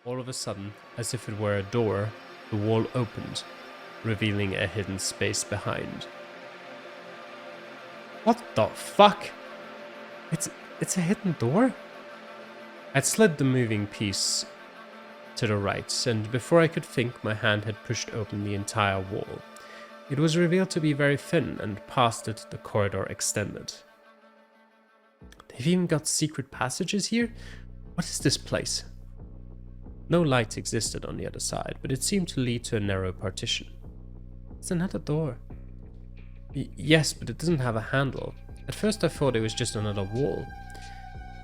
All of a sudden, as if it were a door, the wall opened, revealing a hidden space behind. What the fuck? It's a hidden door? I'd slid the moving piece to the right, and before I could think, my hand had pushed open the entire wall. It was revealed to be very thin, and past it the corridor extended. They've even got secret passages here? What is this place? No light existed on the other side, but it seemed to lead to a narrow partition. It's another door. Yes, but it doesn't have a handle. At first I thought it was just another wall.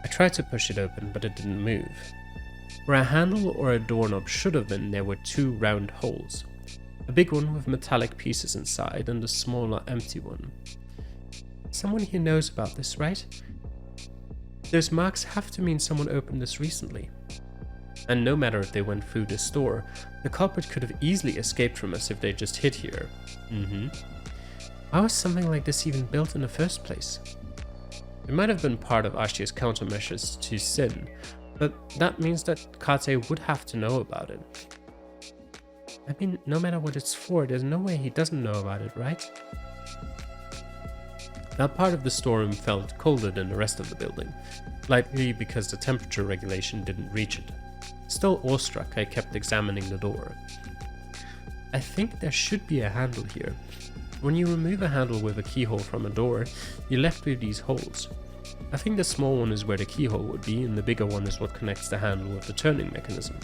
I tried to push it open, but it didn't move. Where a handle or a doorknob should have been, there were two round holes. A big one with metallic pieces inside, and a smaller empty one. Someone here knows about this, right? Those marks have to mean someone opened this recently. And no matter if they went through this door, the culprit could have easily escaped from us if they just hid here. Why was something like this even built in the first place? It might have been part of Ashia's countermeasures to sin, but that means that Kate would have to know about it. I mean, no matter what it's for, there's no way he doesn't know about it, right? That part of the storeroom felt colder than the rest of the building, likely because the temperature regulation didn't reach it. Still awestruck, I kept examining the door. I think there should be a handle here. When you remove a handle with a keyhole from a door, you're left with these holes. I think the small one is where the keyhole would be, and the bigger one is what connects the handle with the turning mechanism.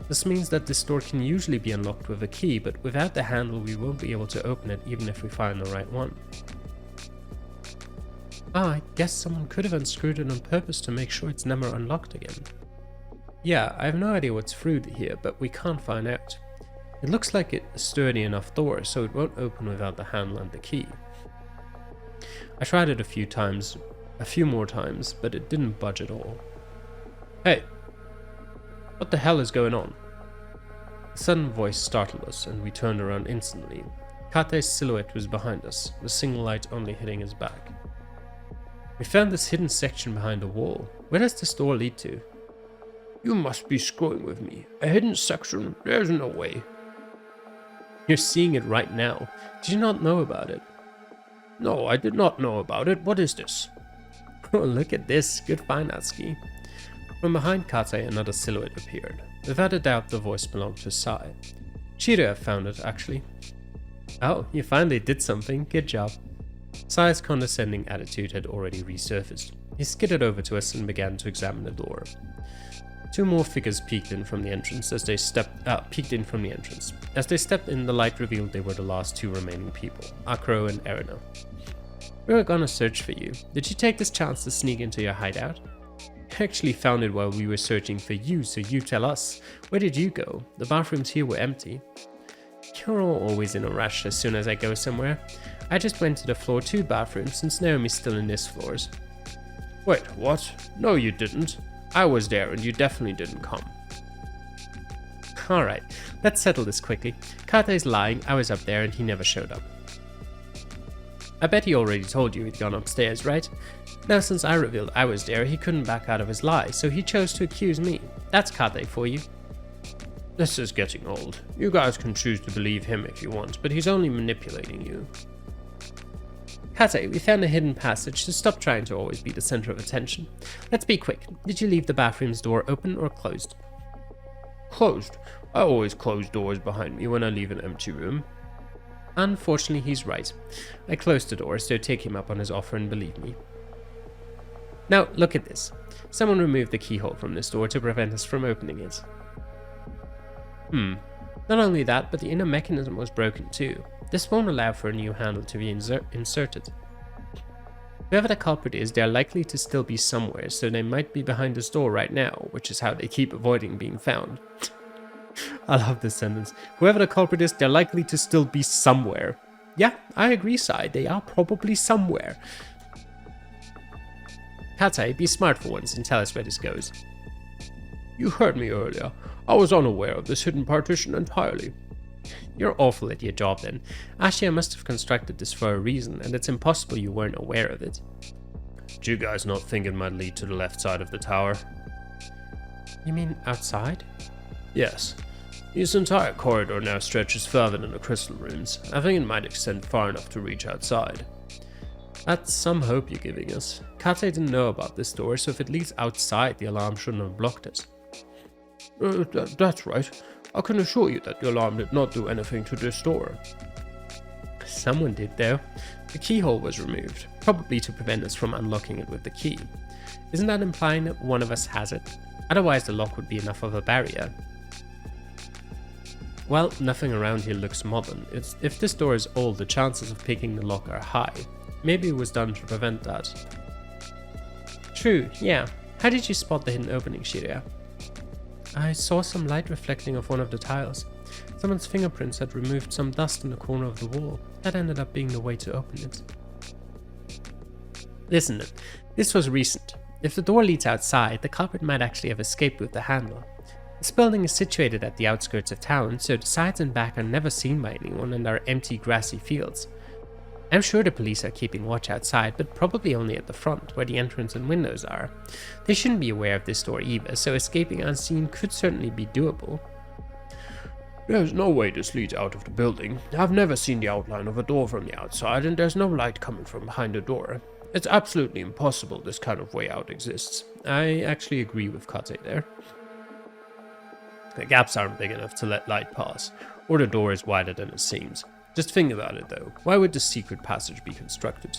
This means that this door can usually be unlocked with a key, but without the handle we won't be able to open it even if we find the right one. I guess someone could have unscrewed it on purpose to make sure it's never unlocked again. Yeah, I have no idea what's through here, but we can't find out. It looks like a sturdy enough door, so it won't open without the handle and the key. I tried it a few more times, but it didn't budge at all. Hey! What the hell is going on? A sudden voice startled us, and we turned around instantly. Kate's silhouette was behind us, the single light only hitting his back. We found this hidden section behind the wall. Where does this door lead to? You must be screwing with me. A hidden section? There's no way. You're seeing it right now. Did you not know about it? No, I did not know about it. What is this? Oh, look at this. Good find, Atsuki. From behind Kate, another silhouette appeared. Without a doubt, the voice belonged to Sai. She'd have found it, actually. Oh, you finally did something. Good job. Sai's condescending attitude had already resurfaced. He skidded over to us and began to examine the door. Two more figures peeked in from the entrance. As they stepped in, the light revealed they were the last two remaining people, Akro and Erina. We were gonna search for you. Did you take this chance to sneak into your hideout? I actually found it while we were searching for you, so you tell us. Where did you go? The bathrooms here were empty. You're all always in a rush as soon as I go somewhere. I just went to the floor 2 bathroom since Naomi's still in this floors. Wait, what? No, you didn't. I was there and you definitely didn't come. Alright, let's settle this quickly. Kate's lying, I was up there and he never showed up. I bet he already told you he'd gone upstairs, right? Now since I revealed I was there, he couldn't back out of his lie, so he chose to accuse me. That's Kate for you. This is getting old. You guys can choose to believe him if you want, but he's only manipulating you. Kate, we found a hidden passage, so stop trying to always be the center of attention. Let's be quick. Did you leave the bathroom's door open or closed? Closed. I always close doors behind me when I leave an empty room. Unfortunately, he's right. I closed the door, so take him up on his offer and believe me. Now, look at this. Someone removed the keyhole from this door to prevent us from opening it. Not only that, but the inner mechanism was broken too. This won't allow for a new handle to be inserted. Whoever the culprit is, they are likely to still be somewhere, so they might be behind this door right now, which is how they keep avoiding being found. I love this sentence. Whoever the culprit is, they're likely to still be somewhere. Yeah, I agree, Sai. They are probably somewhere. Kate, be smart for once and tell us where this goes. You heard me earlier. I was unaware of this hidden partition entirely. You're awful at your job then. Ashia must have constructed this for a reason, and it's impossible you weren't aware of it. Do you guys not think it might lead to the left side of the tower? You mean outside? Yes. This entire corridor now stretches further than the crystal rooms. I think it might extend far enough to reach outside. That's some hope you're giving us. Kate didn't know about this door, so if it leads outside, the alarm shouldn't have blocked it. That's right. I can assure you that the alarm did not do anything to this door. Someone did, though. The keyhole was removed, probably to prevent us from unlocking it with the key. Isn't that implying that one of us has it? Otherwise, the lock would be enough of a barrier. Well, nothing around here looks modern. If this door is old, the chances of picking the lock are high. Maybe it was done to prevent that. True, yeah. How did you spot the hidden opening, Shiria? I saw some light reflecting off one of the tiles. Someone's fingerprints had removed some dust in the corner of the wall. That ended up being the way to open it. Listen, this was recent. If the door leads outside, the culprit might actually have escaped with the handle. This building is situated at the outskirts of town, so the sides and back are never seen by anyone and are empty grassy fields. I'm sure the police are keeping watch outside, but probably only at the front, where the entrance and windows are. They shouldn't be aware of this door either, so escaping unseen could certainly be doable. There's no way this leads out of the building. I've never seen the outline of a door from the outside, and there's no light coming from behind the door. It's absolutely impossible this kind of way out exists. I actually agree with Kate there. The gaps aren't big enough to let light pass, or the door is wider than it seems. Just think about it though, why would the secret passage be constructed?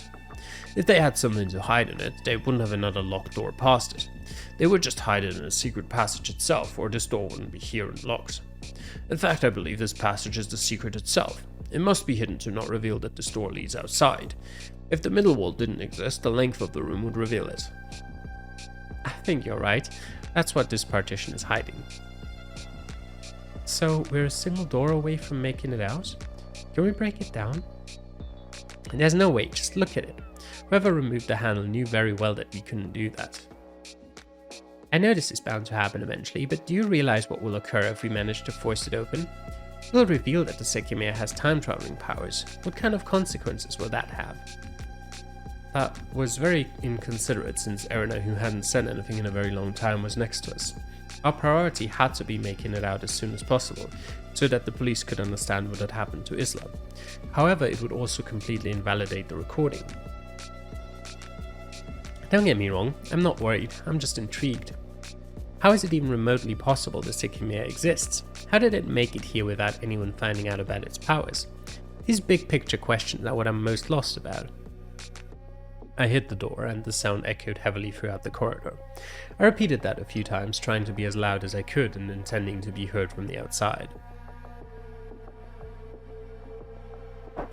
If they had something to hide in it, they wouldn't have another locked door past it. They would just hide it in a secret passage itself, or this door wouldn't be here and locked. In fact, I believe this passage is the secret itself. It must be hidden to not reveal that this door leads outside. If the middle wall didn't exist, the length of the room would reveal it. I think you're right. That's what this partition is hiding. So, we're a single door away from making it out? Can we break it down? There's no way, just look at it. Whoever removed the handle knew very well that we couldn't do that. I know this is bound to happen eventually, but do you realize what will occur if we manage to force it open? It will reveal that the Sekimeiya has time-traveling powers. What kind of consequences will that have? That was very inconsiderate since Erina, who hadn't said anything in a very long time, was next to us. Our priority had to be making it out as soon as possible, so that the police could understand what had happened to Isla. However, it would also completely invalidate the recording. Don't get me wrong, I'm not worried, I'm just intrigued. How is it even remotely possible the Sekimeiya exists? How did it make it here without anyone finding out about its powers? These big picture questions are what I'm most lost about. I hit the door and the sound echoed heavily throughout the corridor. I repeated that a few times, trying to be as loud as I could and intending to be heard from the outside.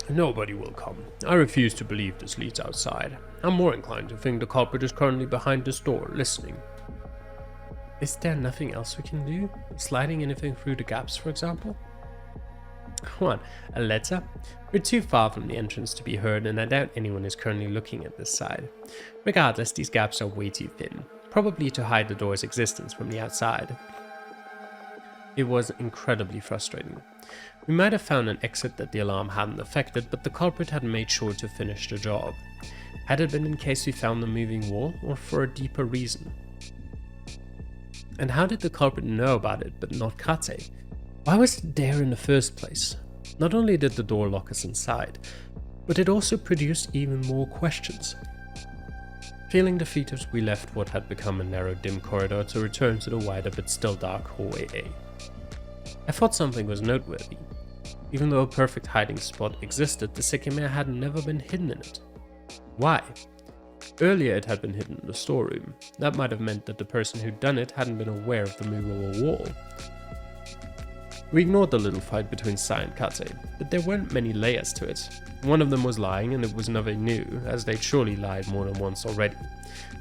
Nobody will come. I refuse to believe this leads outside. I'm more inclined to think the culprit is currently behind this door, listening. Is there nothing else we can do? Sliding anything through the gaps, for example? What, a letter? We're too far from the entrance to be heard, and I doubt anyone is currently looking at this side. Regardless, these gaps are way too thin, probably to hide the door's existence from the outside. It was incredibly frustrating. We might have found an exit that the alarm hadn't affected, but the culprit had made sure to finish the job. Had it been in case we found the moving wall, or for a deeper reason? And how did the culprit know about it, but not Kate? Why was it there in the first place? Not only did the door lock us inside, but it also produced even more questions. Feeling defeated, we left what had become a narrow, dim corridor to return to the wider but still dark hallway A. I thought something was noteworthy. Even though a perfect hiding spot existed, the Sekimeiya had never been hidden in it. Why? Earlier it had been hidden in the storeroom. That might have meant that the person who'd done it hadn't been aware of the movable wall. We ignored the little fight between Sai and Kate, but there weren't many layers to it. One of them was lying and it was nothing new, as they'd surely lied more than once already.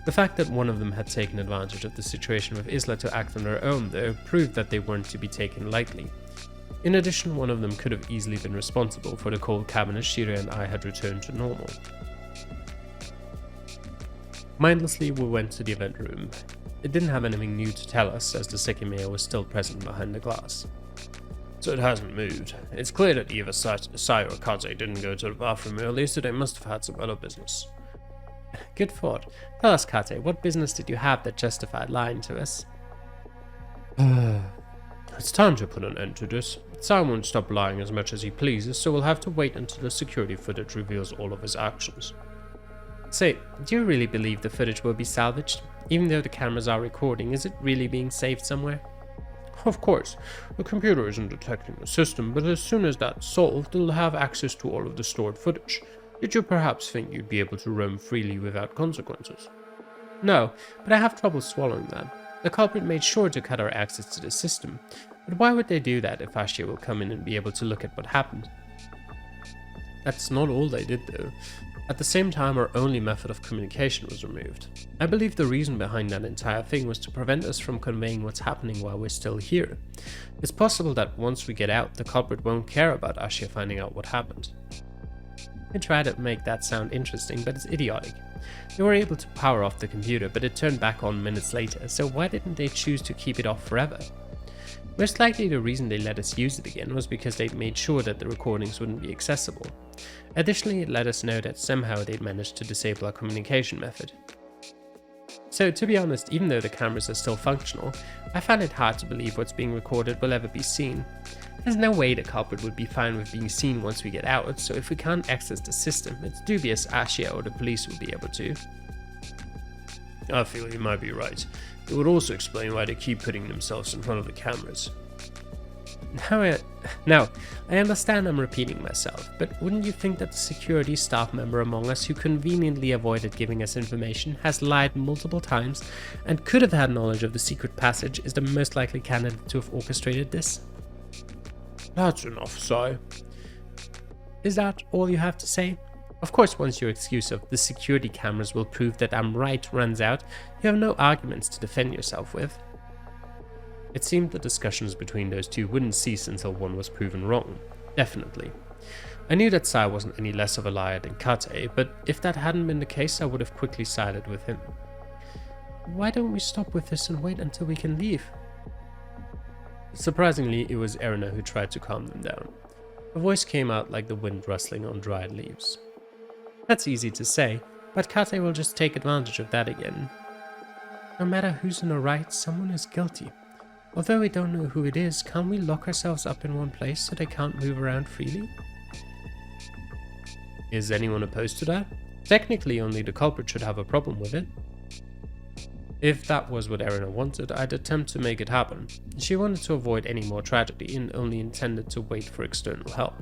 The fact that one of them had taken advantage of the situation with Isla to act on their own, though, proved that they weren't to be taken lightly. In addition, one of them could have easily been responsible for the cold cabin as Shira and I had returned to normal. Mindlessly, we went to the event room. It didn't have anything new to tell us, as the Sekimeiya was still present behind the glass. So it hasn't moved. It's clear that either Sai or Kate didn't go to the bathroom early, so they must have had some other business. Good thought. Tell us, Kate, what business did you have that justified lying to us? It's time to put an end to this. Sai won't stop lying as much as he pleases, so we'll have to wait until the security footage reveals all of his actions. So, do you really believe the footage will be salvaged? Even though the cameras are recording, is it really being saved somewhere? Of course, the computer isn't detecting the system, but as soon as that's solved, it'll have access to all of the stored footage. Did you perhaps think you'd be able to roam freely without consequences? No, but I have trouble swallowing that. The culprit made sure to cut our access to the system, but why would they do that if Ashia will come in and be able to look at what happened? That's not all they did though. At the same time, our only method of communication was removed. I believe the reason behind that entire thing was to prevent us from conveying what's happening while we're still here. It's possible that once we get out, the culprit won't care about Ashia finding out what happened. I try to make that sound interesting, but it's idiotic. They were able to power off the computer, but it turned back on minutes later, so why didn't they choose to keep it off forever? Most likely the reason they let us use it again was because they'd made sure that the recordings wouldn't be accessible. Additionally, it let us know that somehow they'd managed to disable our communication method. So to be honest, even though the cameras are still functional, I find it hard to believe what's being recorded will ever be seen. There's no way the culprit would be fine with being seen once we get out, so if we can't access the system, it's dubious Ashia or the police will be able to. I feel you might be right. It would also explain why they keep putting themselves in front of the cameras. Now, I understand I'm repeating myself, but wouldn't you think that the security staff member among us who conveniently avoided giving us information, has lied multiple times, and could have had knowledge of the secret passage is the most likely candidate to have orchestrated this? That's enough, Sai. Is that all you have to say? Of course, once your excuse of the security cameras will prove that I'm right runs out, you have no arguments to defend yourself with. It seemed the discussions between those two wouldn't cease until one was proven wrong. Definitely. I knew that Sai wasn't any less of a liar than Kate, but if that hadn't been the case, I would have quickly sided with him. Why don't we stop with this and wait until we can leave? Surprisingly, it was Erina who tried to calm them down. Her voice came out like the wind rustling on dried leaves. That's easy to say, but Kate will just take advantage of that again. No matter who's in the right, someone is guilty. Although we don't know who it is, can't we lock ourselves up in one place so they can't move around freely? Is anyone opposed to that? Technically, only the culprit should have a problem with it. If that was what Erina wanted, I'd attempt to make it happen. She wanted to avoid any more tragedy and only intended to wait for external help.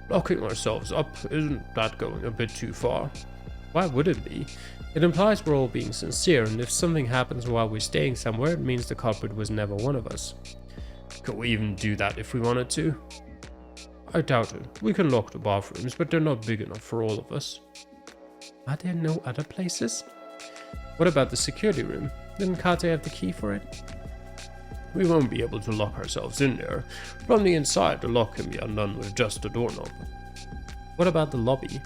Locking ourselves up, isn't that going a bit too far? Why would it be? It implies we're all being sincere, and if something happens while we're staying somewhere, it means the culprit was never one of us. Could we even do that if we wanted to? I doubt it. We can lock the bathrooms, but they're not big enough for all of us. Are there no other places? What about the security room? Didn't Kate have the key for it? We won't be able to lock ourselves in there. From the inside, the lock can be undone with just a doorknob. What about the lobby?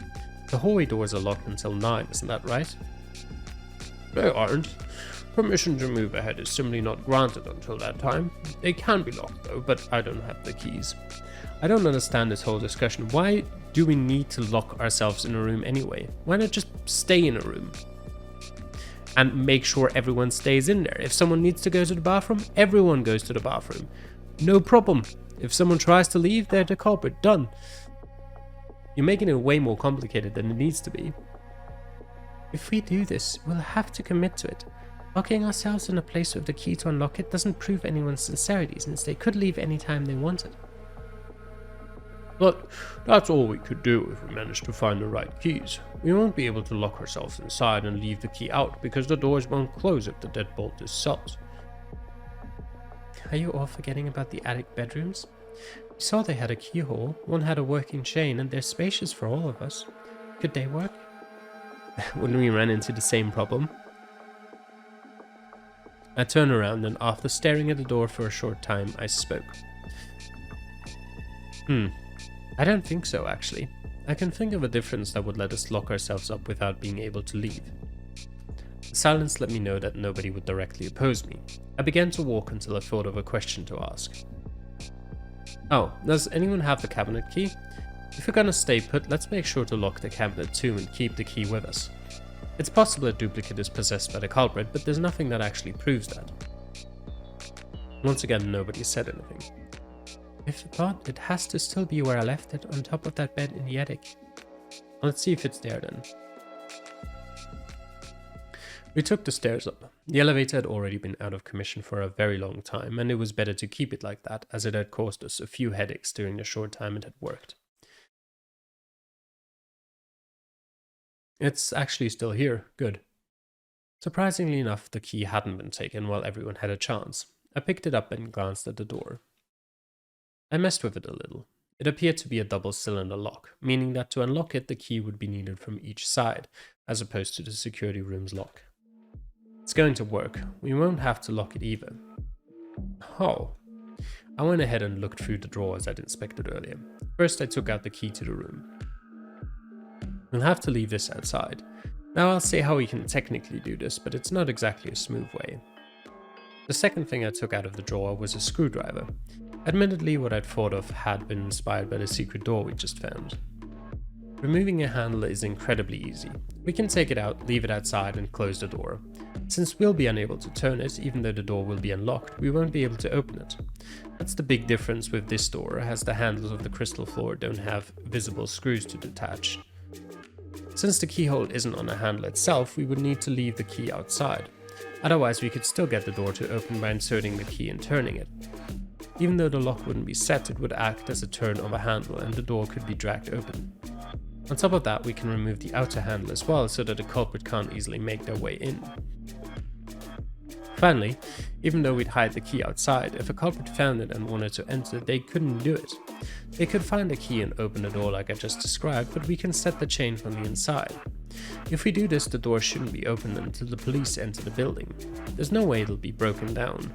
The hallway doors are locked until 9, isn't that right? They aren't. Permission to move ahead is simply not granted until that time. They can be locked though, but I don't have the keys. I don't understand this whole discussion. Why do we need to lock ourselves in a room anyway? Why not just stay in a room? And make sure everyone stays in there. If someone needs to go to the bathroom, everyone goes to the bathroom. No problem. If someone tries to leave, they're the culprit. Done. You're making it way more complicated than it needs to be. If we do this, we'll have to commit to it. Locking ourselves in a place with the key to unlock it doesn't prove anyone's sincerity, since they could leave any time they wanted. But that's all we could do if we managed to find the right keys. We won't be able to lock ourselves inside and leave the key out because the doors won't close if the deadbolt is set. Are you all forgetting about the attic bedrooms? We saw they had a keyhole, one had a working chain, and they're spacious for all of us. Could they work? Wouldn't we run into the same problem? I turned around and after staring at the door for a short time, I spoke. I don't think so, actually. I can think of a difference that would let us lock ourselves up without being able to leave. The silence let me know that nobody would directly oppose me. I began to walk until I thought of a question to ask. Oh, does anyone have the cabinet key? If we're gonna stay put, let's make sure to lock the cabinet too and keep the key with us. It's possible a duplicate is possessed by the culprit, but there's nothing that actually proves that. Once again, nobody said anything. If thought, it has to still be where I left it, on top of that bed in the attic. Let's see if it's there then. We took the stairs up. The elevator had already been out of commission for a very long time, and it was better to keep it like that, as it had caused us a few headaches during the short time it had worked. It's actually still here. Good. Surprisingly enough, the key hadn't been taken while everyone had a chance. I picked it up and glanced at the door. I messed with it a little. It appeared to be a double-cylinder lock, meaning that to unlock it, the key would be needed from each side, as opposed to the security room's lock. It's going to work. We won't have to lock it either. Oh. I went ahead and looked through the drawers I'd inspected earlier. First, I took out the key to the room. We'll have to leave this outside. Now I'll say how we can technically do this, but it's not exactly a smooth way. The second thing I took out of the drawer was a screwdriver. Admittedly, what I'd thought of had been inspired by the secret door we just found. Removing a handle is incredibly easy. We can take it out, leave it outside, and close the door. Since we'll be unable to turn it, even though the door will be unlocked, we won't be able to open it. That's the big difference with this door, as the handles of the crystal floor don't have visible screws to detach. Since the keyhole isn't on the handle itself, we would need to leave the key outside. Otherwise, we could still get the door to open by inserting the key and turning it. Even though the lock wouldn't be set, it would act as a turn of a handle and the door could be dragged open. On top of that, we can remove the outer handle as well so that the culprit can't easily make their way in. Finally, even though we'd hide the key outside, if a culprit found it and wanted to enter, they couldn't do it. They could find the key and open the door like I just described, but we can set the chain from the inside. If we do this, the door shouldn't be opened until the police enter the building. There's no way it'll be broken down.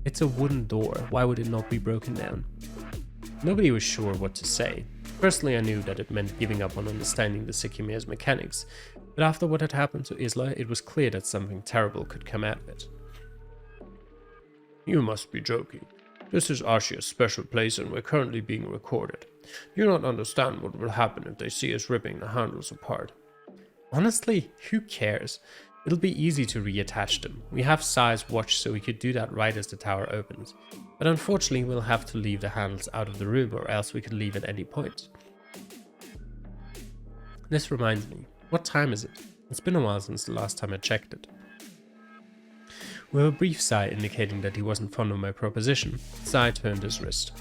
It's a wooden door, why would it not be broken down? Nobody was sure what to say. Personally, I knew that it meant giving up on understanding the Sekimeiya's mechanics, but after what had happened to Isla, it was clear that something terrible could come out of it. You must be joking. This is Ashia's special place and we're currently being recorded. You don't understand what will happen if they see us ripping the handles apart. Honestly, who cares? It'll be easy to reattach them. We have Sai's watch, so we could do that right as the tower opens. But unfortunately, we'll have to leave the handles out of the room, or else we could leave at any point. This reminds me, what time is it? It's been a while since the last time I checked it. With a brief sigh indicating that he wasn't fond of my proposition, Sai turned his wrist.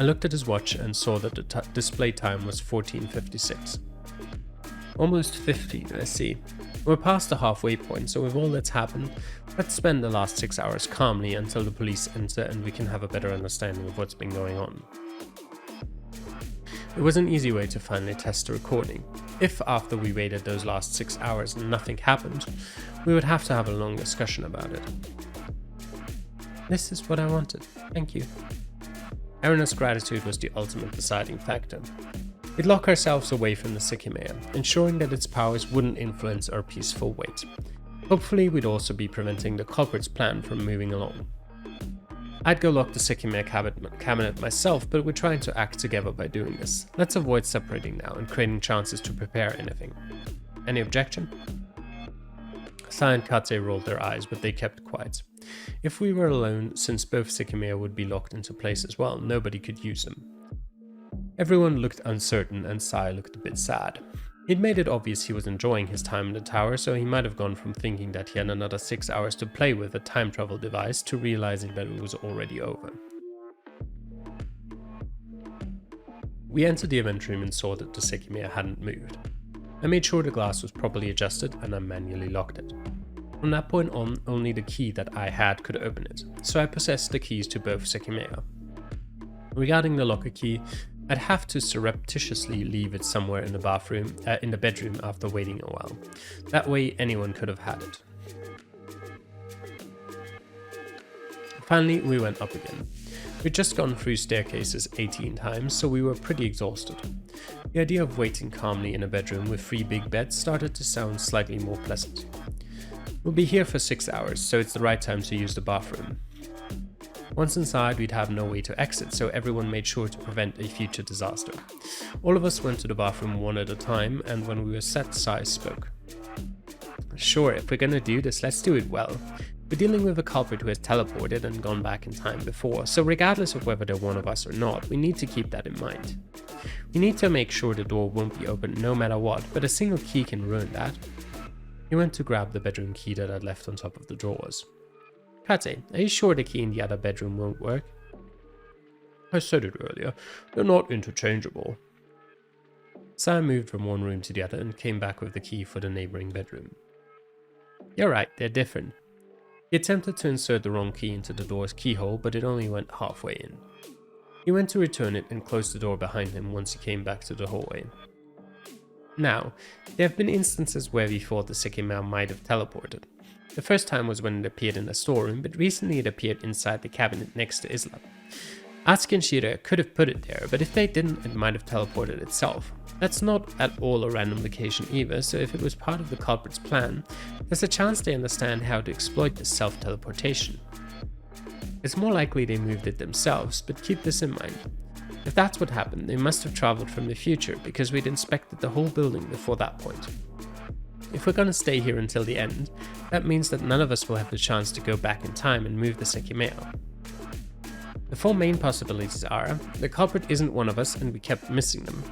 I looked at his watch and saw that the display time was 14:56. Almost 15, I see. We're past the halfway point, so with all that's happened, let's spend the last 6 hours calmly until the police enter and we can have a better understanding of what's been going on. It was an easy way to finally test the recording. If after we waited those last 6 hours and nothing happened, we would have to have a long discussion about it. This is what I wanted, thank you. Erina's gratitude was the ultimate deciding factor. We'd lock ourselves away from the Sekimeiya, ensuring that its powers wouldn't influence our peaceful wait. Hopefully, we'd also be preventing the culprit's plan from moving along. I'd go lock the Sekimeiya cabinet myself, but we're trying to act together by doing this. Let's avoid separating now and creating chances to prepare anything. Any objection? Sai and Kate rolled their eyes, but they kept quiet. If we were alone, since both Sekimeiya would be locked into place as well, nobody could use them. Everyone looked uncertain and Sai looked a bit sad. He'd made it obvious he was enjoying his time in the tower, so he might have gone from thinking that he had another 6 hours to play with a time travel device to realizing that it was already over. We entered the event room and saw that the Sekimeiya hadn't moved. I made sure the glass was properly adjusted and I manually locked it. From that point on, only the key that I had could open it, so I possessed the keys to both Sekimeiya. Regarding the locker key, I'd have to surreptitiously leave it somewhere in the bedroom after waiting a while. That way anyone could have had it. Finally, we went up again. We'd just gone through staircases 18 times, so we were pretty exhausted. The idea of waiting calmly in a bedroom with 3 big beds started to sound slightly more pleasant. We'll be here for 6 hours, so it's the right time to use the bathroom. Once inside, we'd have no way to exit, so everyone made sure to prevent a future disaster. All of us went to the bathroom one at a time, and when we were set, Sai spoke. Sure, if we're gonna do this, let's do it well. We're dealing with a culprit who has teleported and gone back in time before, so regardless of whether they're one of us or not, we need to keep that in mind. We need to make sure the door won't be opened no matter what, but a single key can ruin that. He went to grab the bedroom key that I'd left on top of the drawers. Kate, are you sure the key in the other bedroom won't work? I said it earlier, they're not interchangeable. Sam moved from one room to the other and came back with the key for the neighboring bedroom. You're right, they're different. He attempted to insert the wrong key into the door's keyhole, but it only went halfway in. He went to return it and closed the door behind him once he came back to the hallway. Now, there have been instances where we thought the Sekimeiya might have teleported. The first time was when it appeared in a storeroom, but recently it appeared inside the cabinet next to Isla. Asuka and Shira could have put it there, but if they didn't, it might have teleported itself. That's not at all a random location either, so if it was part of the culprit's plan, there's a chance they understand how to exploit this self-teleportation. It's more likely they moved it themselves, but keep this in mind. If that's what happened, they must have traveled from the future, because we'd inspected the whole building before that point. If we're gonna stay here until the end, that means that none of us will have the chance to go back in time and move the Sekimeiya. The four main possibilities are, the culprit isn't one of us and we kept missing them.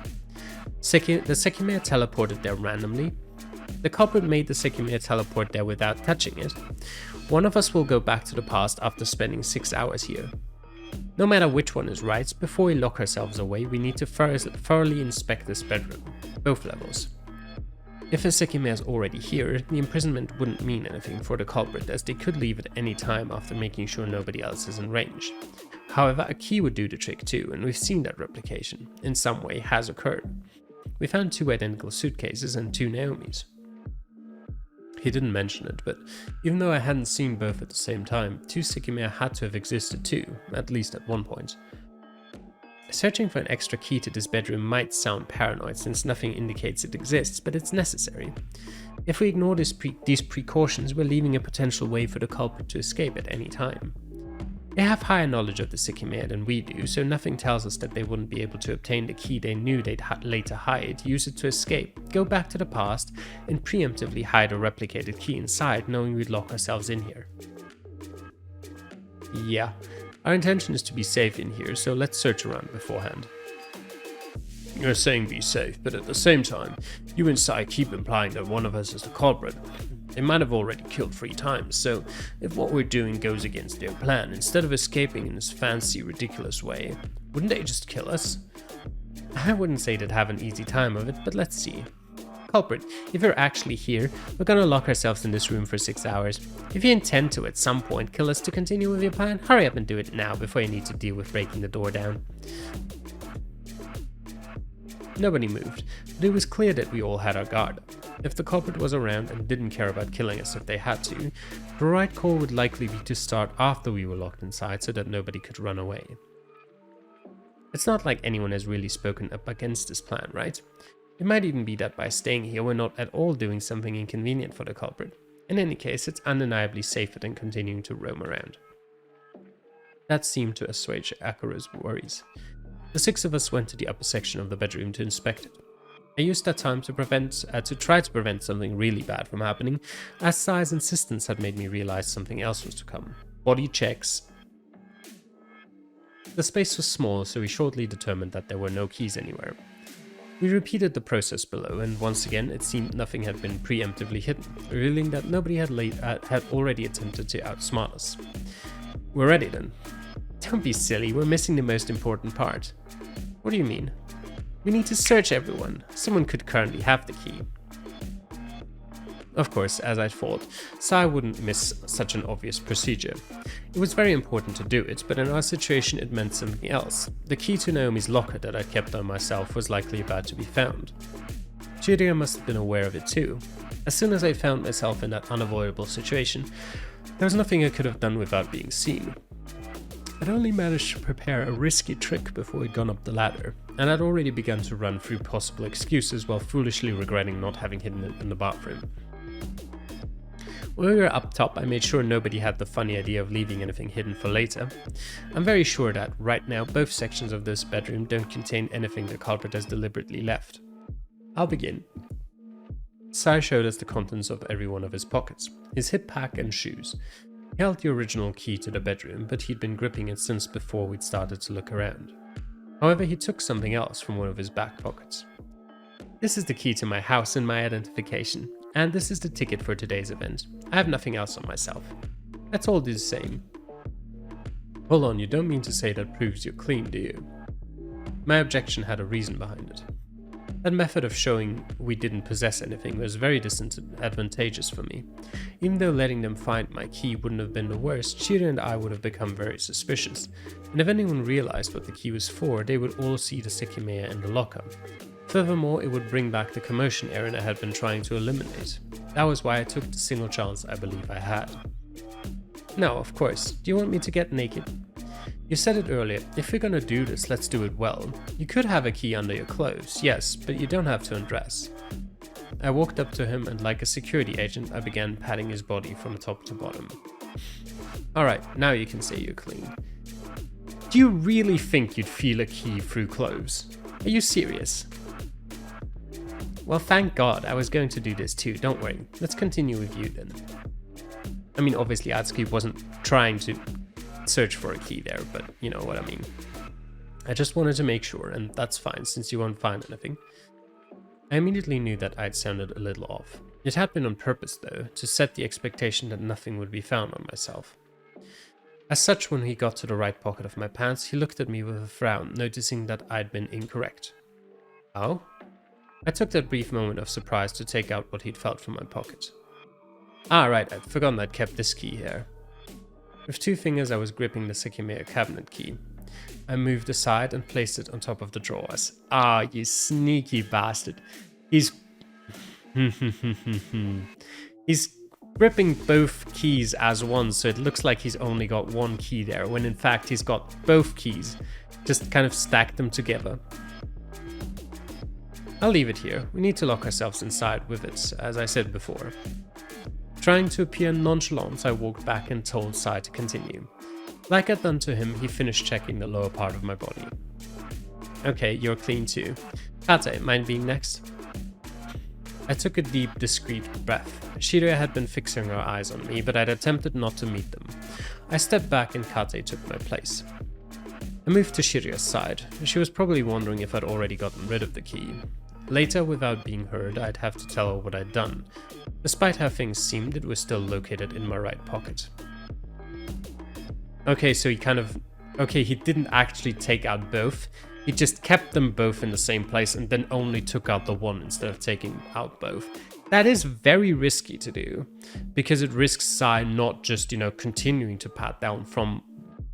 The Sekimeiya teleported there randomly. The culprit made the Sekimeiya teleport there without touching it. One of us will go back to the past after spending 6 hours here. No matter which one is right, before we lock ourselves away, we need to thoroughly inspect this bedroom, both levels. If a Sekimeiya is already here, the imprisonment wouldn't mean anything for the culprit, as they could leave at any time after making sure nobody else is in range. However, a key would do the trick too, and we've seen that replication, in some way, has occurred. We found 2 identical suitcases and 2 Naomis. He didn't mention it, but even though I hadn't seen both at the same time, 2 Sekimeiya had to have existed too, at least at one point. Searching for an extra key to this bedroom might sound paranoid since nothing indicates it exists, but it's necessary. If we ignore these precautions, we're leaving a potential way for the culprit to escape at any time. They have higher knowledge of the Sekimeiya than we do, so nothing tells us that they wouldn't be able to obtain the key they knew they'd later hide, use it to escape, go back to the past, and preemptively hide a replicated key inside, knowing we'd lock ourselves in here. Yeah, our intention is to be safe in here, so let's search around beforehand. You're saying be safe, but at the same time, you and Sai keep implying that one of us is the culprit. They might have already killed 3 times, so if what we're doing goes against their plan, instead of escaping in this fancy, ridiculous way, wouldn't they just kill us? I wouldn't say they'd have an easy time of it, but let's see. Culprit, if you're actually here, we're gonna lock ourselves in this room for 6 hours. If you intend to at some point kill us to continue with your plan, hurry up and do it now before you need to deal with breaking the door down. Nobody moved, but it was clear that we all had our guard up. If the culprit was around and didn't care about killing us if they had to, the right call would likely be to start after we were locked inside so that nobody could run away. It's not like anyone has really spoken up against this plan, right? It might even be that by staying here we're not at all doing something inconvenient for the culprit. In any case, it's undeniably safer than continuing to roam around. That seemed to assuage Akura's worries. The 6 of us went to the upper section of the bedroom to inspect it. I used that time to try to prevent something really bad from happening, as Sai's insistence had made me realize something else was to come. Body checks. The space was small, so we shortly determined that there were no keys anywhere. We repeated the process below, and once again it seemed nothing had been preemptively hidden, revealing that nobody had already attempted to outsmart us. We're ready then. Don't be silly, we're missing the most important part. What do you mean? We need to search everyone. Someone could currently have the key. Of course, as I thought, Sai wouldn't miss such an obvious procedure. It was very important to do it, but in our situation it meant something else. The key to Naomi's locker that I kept on myself was likely about to be found. Julia must have been aware of it too. As soon as I found myself in that unavoidable situation, there was nothing I could have done without being seen. I'd only managed to prepare a risky trick before we'd gone up the ladder, and I'd already begun to run through possible excuses while foolishly regretting not having hidden it in the bathroom. When we were up top, I made sure nobody had the funny idea of leaving anything hidden for later. I'm very sure that, right now, both sections of this bedroom don't contain anything the culprit has deliberately left. I'll begin. Sai showed us the contents of every one of his pockets, his hip pack and shoes. He held the original key to the bedroom, but he'd been gripping it since before we'd started to look around. However, he took something else from one of his back pockets. This is the key to my house and my identification, and this is the ticket for today's event. I have nothing else on myself. That's all the same. Hold on, you don't mean to say that proves you're clean, do you? My objection had a reason behind it. That method of showing we didn't possess anything was very disadvantageous for me. Even though letting them find my key wouldn't have been the worst, Shira and I would have become very suspicious, and if anyone realized what the key was for, they would all see the Sekimeiya in the locker. Furthermore, it would bring back the commotion Aaron had been trying to eliminate. That was why I took the single chance I believe I had. Now, of course, do you want me to get naked? You said it earlier, if we're gonna do this, let's do it well. You could have a key under your clothes, yes, but you don't have to undress. I walked up to him and like a security agent, I began patting his body from top to bottom. Alright, now you can say you're clean. Do you really think you'd feel a key through clothes? Are you serious? Well, thank God, I was going to do this too, don't worry. Let's continue with you then. I mean, obviously Atsuki wasn't trying to search for a key there, but you know what I mean. I just wanted to make sure, and that's fine since you won't find anything. I immediately knew that I'd sounded a little off. It had been on purpose though, to set the expectation that nothing would be found on myself. As such, when he got to the right pocket of my pants, he looked at me with a frown, noticing that I'd been incorrect. Oh? I took that brief moment of surprise to take out what he'd felt from my pocket. Ah, right, I'd forgotten I'd kept this key here. With two fingers I was gripping the Sekimeiya cabinet key. I moved aside and placed it on top of the drawers. Ah, you sneaky bastard. He's gripping both keys as one, so it looks like he's only got one key there, when in fact he's got both keys. Just kind of stacked them together. I'll leave it here. We need to lock ourselves inside with it, as I said before. Trying to appear nonchalant, I walked back and told Sai to continue. Like I'd done to him, he finished checking the lower part of my body. Okay, you're clean too. Kate, mind being next? I took a deep, discreet breath. Shira had been fixing her eyes on me, but I'd attempted not to meet them. I stepped back and Kate took my place. I moved to Shira's side. She was probably wondering if I'd already gotten rid of the key. Later, without being heard, I'd have to tell her what I'd done. Despite how things seemed, it was still located in my right pocket. Okay, so he didn't actually take out both. He just kept them both in the same place and then only took out the one instead of taking out both. That is very risky to do, because it risks Sai not just, continuing to pat down from,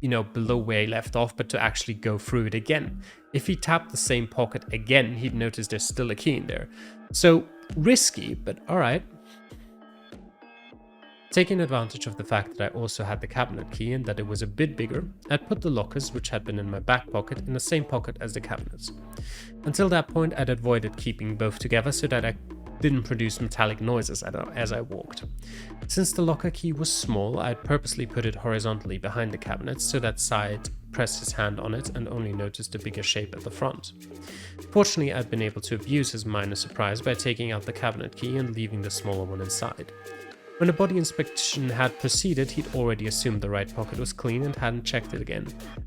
below where he left off, but to actually go through it again. If he tapped the same pocket again, he'd notice there's still a key in there. So, risky, but alright. Taking advantage of the fact that I also had the cabinet key and that it was a bit bigger, I'd put the lockers, which had been in my back pocket, in the same pocket as the cabinets. Until that point, I'd avoided keeping both together so that I didn't produce metallic noises as I walked. Since the locker key was small, I'd purposely put it horizontally behind the cabinets so that I'd press his hand on it and only noticed the bigger shape at the front. Fortunately, I'd been able to abuse his minor surprise by taking out the cabinet key and leaving the smaller one inside. When the body inspection had proceeded, he'd already assumed the right pocket was clean and hadn't checked it again.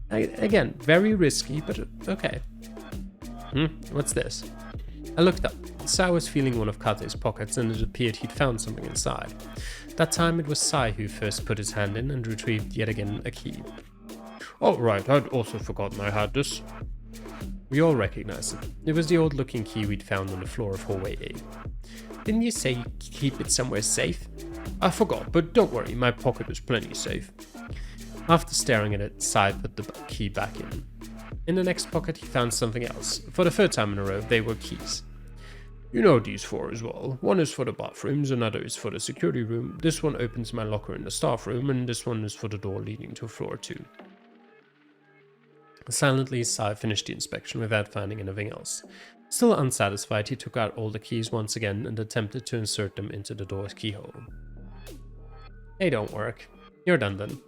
Again, very risky, but okay. What's this? I looked up. Sai was feeling one of Kate's pockets and it appeared he'd found something inside. That time it was Sai who first put his hand in and retrieved yet again a key. Oh right, I'd also forgotten I had this. We all recognized it. It was the old-looking key we'd found on the floor of hallway A. Didn't you say you keep it somewhere safe? I forgot, but don't worry, my pocket is plenty safe. After staring at it, Sai put the key back in. In the next pocket, he found something else. For the third time in a row, they were keys. You know these four as well. One is for the bathrooms, another is for the security room, this one opens my locker in the staff room, and this one is for the door leading to floor 2. Silently, Sai finished the inspection without finding anything else. Still unsatisfied, he took out all the keys once again and attempted to insert them into the door's keyhole. They don't work. You're done then.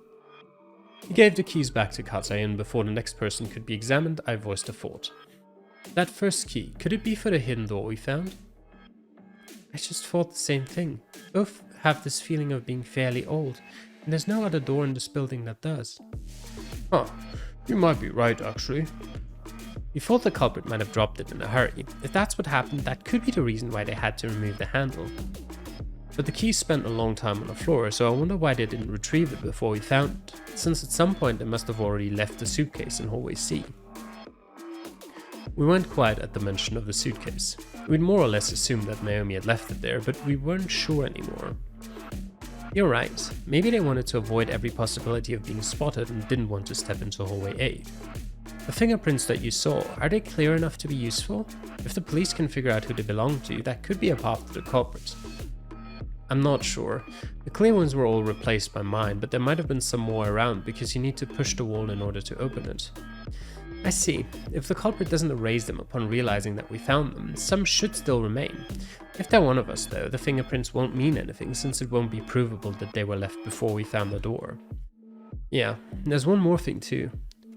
He gave the keys back to Kate, and before the next person could be examined, I voiced a thought. That first key, could it be for the hidden door we found? I just thought the same thing. Both have this feeling of being fairly old. There's no other door in this building that does. Huh, you might be right actually. We thought the culprit might have dropped it in a hurry. If that's what happened, that could be the reason why they had to remove the handle. But the key spent a long time on the floor, so I wonder why they didn't retrieve it before we found it, since at some point they must have already left the suitcase in hallway C. We went quiet at the mention of the suitcase. We'd more or less assumed that Naomi had left it there, but we weren't sure anymore. You're right, maybe they wanted to avoid every possibility of being spotted and didn't want to step into hallway A. The fingerprints that you saw, are they clear enough to be useful? If the police can figure out who they belong to, that could be a path to the culprit. I'm not sure. The clear ones were all replaced by mine, but there might have been some more around because you need to push the wall in order to open it. I see. If the culprit doesn't erase them upon realizing that we found them, some should still remain. If they're one of us though, the fingerprints won't mean anything since it won't be provable that they were left before we found the door. Yeah, there's one more thing too.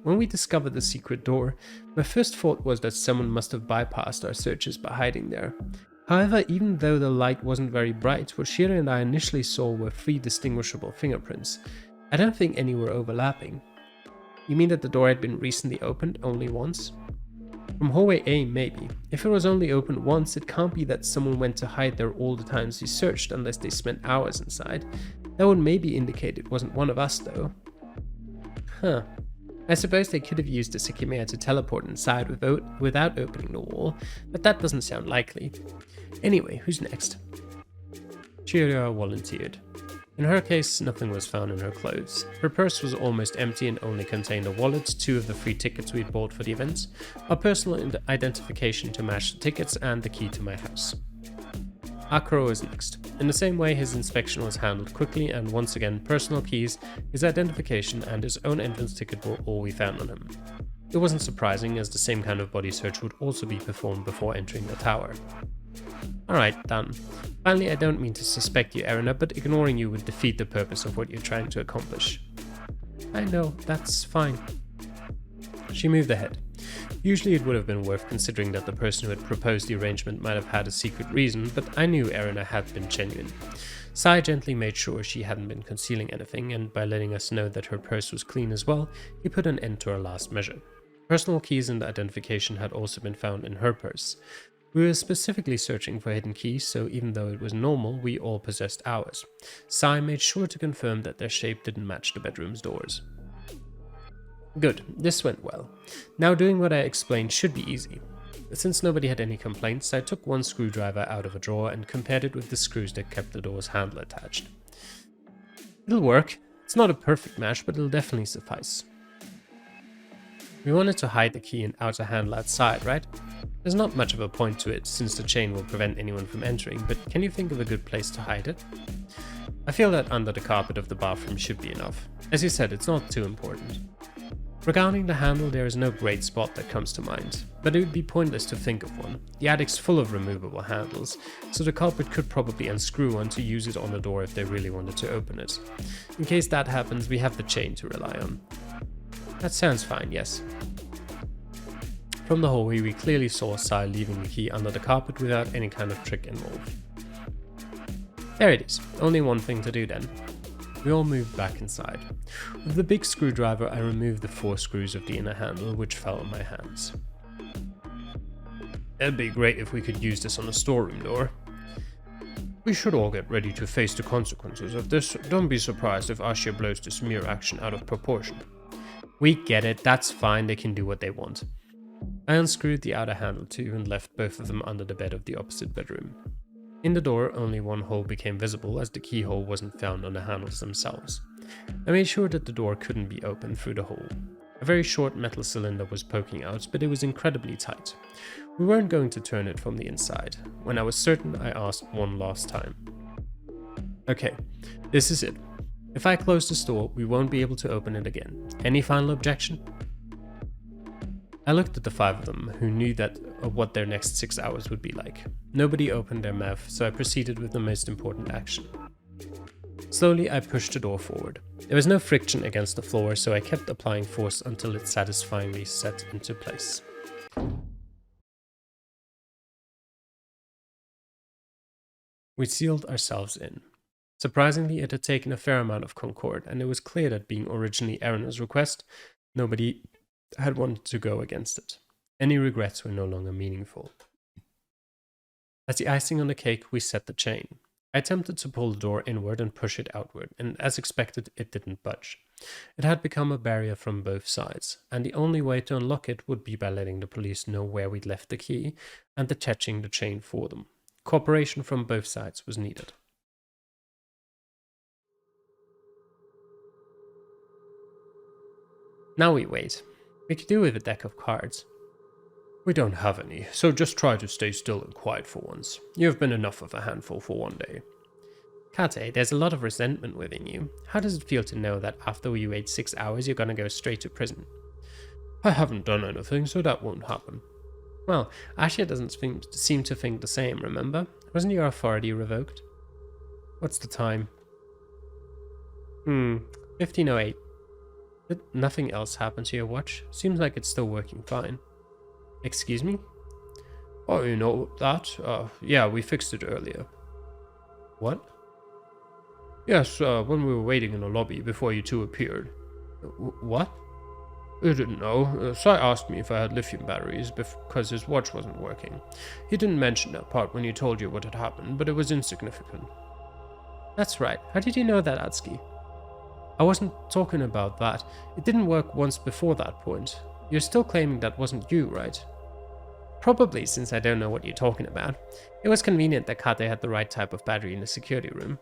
When we discovered the secret door, my first thought was that someone must have bypassed our searches by hiding there. However, even though the light wasn't very bright, what Shira and I initially saw were 3 distinguishable fingerprints. I don't think any were overlapping. You mean that the door had been recently opened only once? From hallway A, maybe. If it was only opened once, it can't be that someone went to hide there all the times we searched unless they spent hours inside. That would maybe indicate it wasn't one of us though. Huh. I suppose they could have used the Sekimeiya to teleport inside without opening the wall, but that doesn't sound likely. Anyway, who's next? Shira volunteered. In her case, nothing was found in her clothes. Her purse was almost empty and only contained a wallet, 2 of the 3 tickets we'd bought for the event, our personal identification to match the tickets, and the key to my house. Akro was next. In the same way, his inspection was handled quickly, and once again, personal keys, his identification, and his own entrance ticket were all we found on him. It wasn't surprising, as the same kind of body search would also be performed before entering the tower. Alright, done. Finally, I don't mean to suspect you, Erina, but ignoring you would defeat the purpose of what you're trying to accomplish. I know, that's fine. She moved ahead. Usually it would have been worth considering that the person who had proposed the arrangement might have had a secret reason, but I knew Erina had been genuine. Sai gently made sure she hadn't been concealing anything, and by letting us know that her purse was clean as well, he put an end to our last measure. Personal keys and identification had also been found in her purse. We were specifically searching for hidden keys, so even though it was normal, we all possessed ours. Sai made sure to confirm that their shape didn't match the bedroom's doors. Good, this went well. Now doing what I explained should be easy. Since nobody had any complaints, I took one screwdriver out of a drawer and compared it with the screws that kept the door's handle attached. It'll work. It's not a perfect match, but it'll definitely suffice. We wanted to hide the key and outer handle outside, right? There's not much of a point to it, since the chain will prevent anyone from entering, but can you think of a good place to hide it? I feel that under the carpet of the bathroom should be enough. As you said, it's not too important. Regarding the handle, there is no great spot that comes to mind, but it would be pointless to think of one. The attic's full of removable handles, so the culprit could probably unscrew one to use it on the door if they really wanted to open it. In case that happens, we have the chain to rely on. That sounds fine, yes. From the hallway, we clearly saw Sai leaving the key under the carpet without any kind of trick involved. There it is, only one thing to do then. We all moved back inside. With the big screwdriver, I removed the 4 screws of the inner handle, which fell on my hands. It'd be great if we could use this on a storeroom door. We should all get ready to face the consequences of this. Don't be surprised if Ashia blows this mere action out of proportion. We get it, that's fine, they can do what they want. I unscrewed the outer handle too and left both of them under the bed of the opposite bedroom. In the door, only one hole became visible as the keyhole wasn't found on the handles themselves. I made sure that the door couldn't be opened through the hole. A very short metal cylinder was poking out, but it was incredibly tight. We weren't going to turn it from the inside. When I was certain, I asked one last time. Okay, this is it. If I close this door, we won't be able to open it again. Any final objection? I looked at the 5 of them, who knew what their next 6 hours would be like. Nobody opened their mouth, so I proceeded with the most important action. Slowly, I pushed the door forward. There was no friction against the floor, so I kept applying force until it satisfyingly set into place. We sealed ourselves in. Surprisingly, it had taken a fair amount of concord, and it was clear that being originally Erina's request, nobody had wanted to go against it. Any regrets were no longer meaningful. As the icing on the cake, we set the chain. I attempted to pull the door inward and push it outward, and as expected, it didn't budge. It had become a barrier from both sides, and the only way to unlock it would be by letting the police know where we'd left the key and detaching the chain for them. Cooperation from both sides was needed. Now we wait. We could do with a deck of cards. We don't have any, so just try to stay still and quiet for once. You've been enough of a handful for one day. Kate, there's a lot of resentment within you. How does it feel to know that after you wait 6 hours, you're gonna go straight to prison? I haven't done anything, so that won't happen. Well, Asha doesn't seem to think the same, remember? Wasn't your authority revoked? What's the time? 15:08. Did nothing else happen to your watch? Seems like it's still working fine. Excuse me? Oh, you know that? Yeah, we fixed it earlier. What? Yes, when we were waiting in the lobby before you two appeared. What? You didn't know. Sai asked me if I had lithium batteries because his watch wasn't working. He didn't mention that part when he told you what had happened, but it was insignificant. That's right. How did you know that, Atsuki? I wasn't talking about that. It didn't work once before that point. You're still claiming that wasn't you, right? Probably, since I don't know what you're talking about. It was convenient that Kate had the right type of battery in the security room.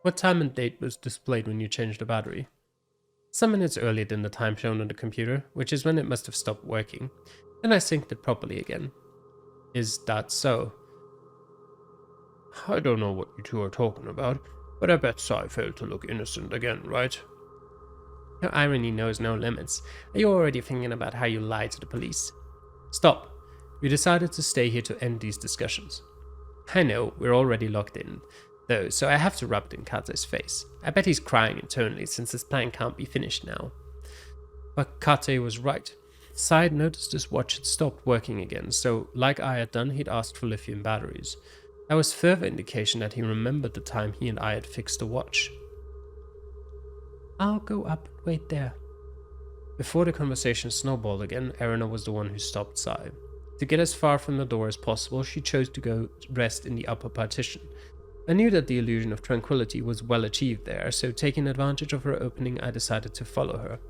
What time and date was displayed when you changed the battery? Some minutes earlier than the time shown on the computer, which is when it must have stopped working. Then I synced it properly again. Is that so? I don't know what you two are talking about, but I bet Sai failed to look innocent again, right? Your irony knows no limits. Are you already thinking about how you lied to the police? Stop. We decided to stay here to end these discussions. I know, we're already locked in, though, so I have to rub it in Kate's face. I bet he's crying internally since his plan can't be finished now. But Kate was right. Sai had noticed his watch had stopped working again, so like I had done, he'd asked for lithium batteries. That was further indication that he remembered the time he and I had fixed the watch. I'll go up and wait there. Before the conversation snowballed again, Erina was the one who stopped Sai. To get as far from the door as possible, she chose to go rest in the upper partition. I knew that the illusion of tranquility was well achieved there, so taking advantage of her opening, I decided to follow her.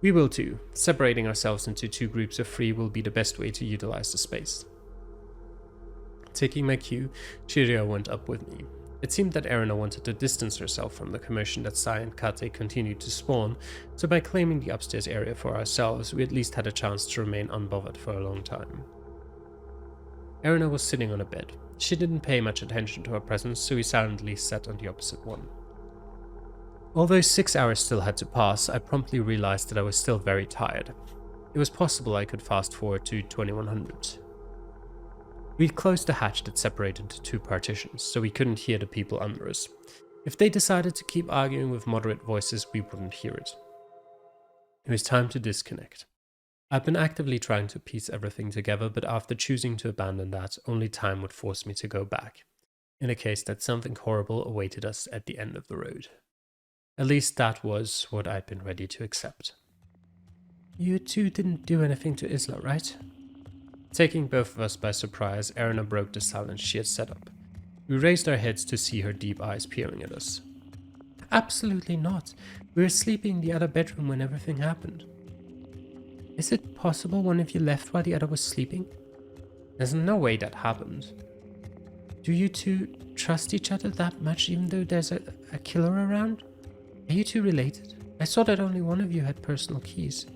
We will too. Separating ourselves into two groups of three will be the best way to utilize the space. Taking my cue, Shirya went up with me. It seemed that Erina wanted to distance herself from the commotion that Sai and Kate continued to spawn, so by claiming the upstairs area for ourselves, we at least had a chance to remain unbothered for a long time. Erina was sitting on a bed. She didn't pay much attention to her presence, so we silently sat on the opposite one. Although 6 hours still had to pass, I promptly realized that I was still very tired. It was possible I could fast forward to 2100. We'd closed the hatch that separated the two partitions, so we couldn't hear the people under us. If they decided to keep arguing with moderate voices, we wouldn't hear it. It was time to disconnect. I've been actively trying to piece everything together, but after choosing to abandon that, only time would force me to go back, in a case that something horrible awaited us at the end of the road. At least that was what I'd been ready to accept. You two didn't do anything to Isla, right? Taking both of us by surprise, Erina broke the silence she had set up. We raised our heads to see her deep eyes peering at us. Absolutely not. We were sleeping in the other bedroom when everything happened. Is it possible one of you left while the other was sleeping? There's no way that happened. Do you two trust each other that much even though there's a killer around? Are you two related? I saw that only one of you had personal keys.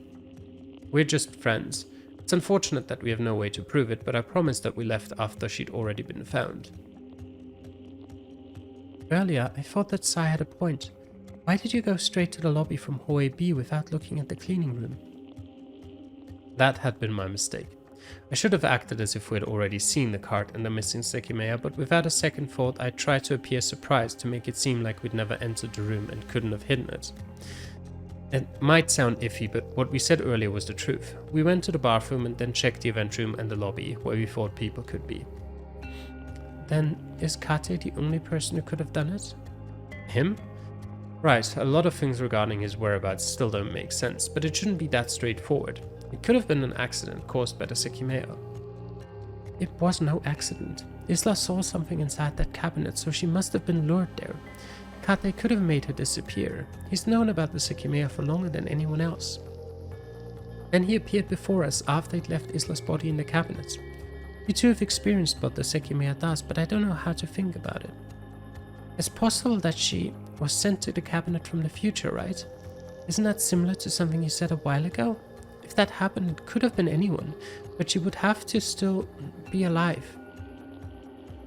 We're just friends. It's unfortunate that we have no way to prove it, but I promise that we left after she'd already been found. Earlier, I thought that Sai had a point. Why did you go straight to the lobby from hallway B without looking at the cleaning room? That had been my mistake. I should have acted as if we had already seen the cart and the missing Sekimeiya, but without a second thought, I tried to appear surprised to make it seem like we'd never entered the room and couldn't have hidden it. It might sound iffy, but what we said earlier was the truth. We went to the bathroom and then checked the event room and the lobby, where we thought people could be. Then is Kate the only person who could have done it? Him? Right, a lot of things regarding his whereabouts still don't make sense, but it shouldn't be that straightforward. It could have been an accident caused by the Sekimeiya. It was no accident. Isla saw something inside that cabinet, so she must have been lured there. Kate could have made her disappear. He's known about the Sekimeiya for longer than anyone else. And he appeared before us after he'd left Isla's body in the cabinet. You two have experienced what the Sekimeiya does, but I don't know how to think about it. It's possible that she was sent to the cabinet from the future, right? Isn't that similar to something you said a while ago? If that happened, it could have been anyone, but she would have to still be alive.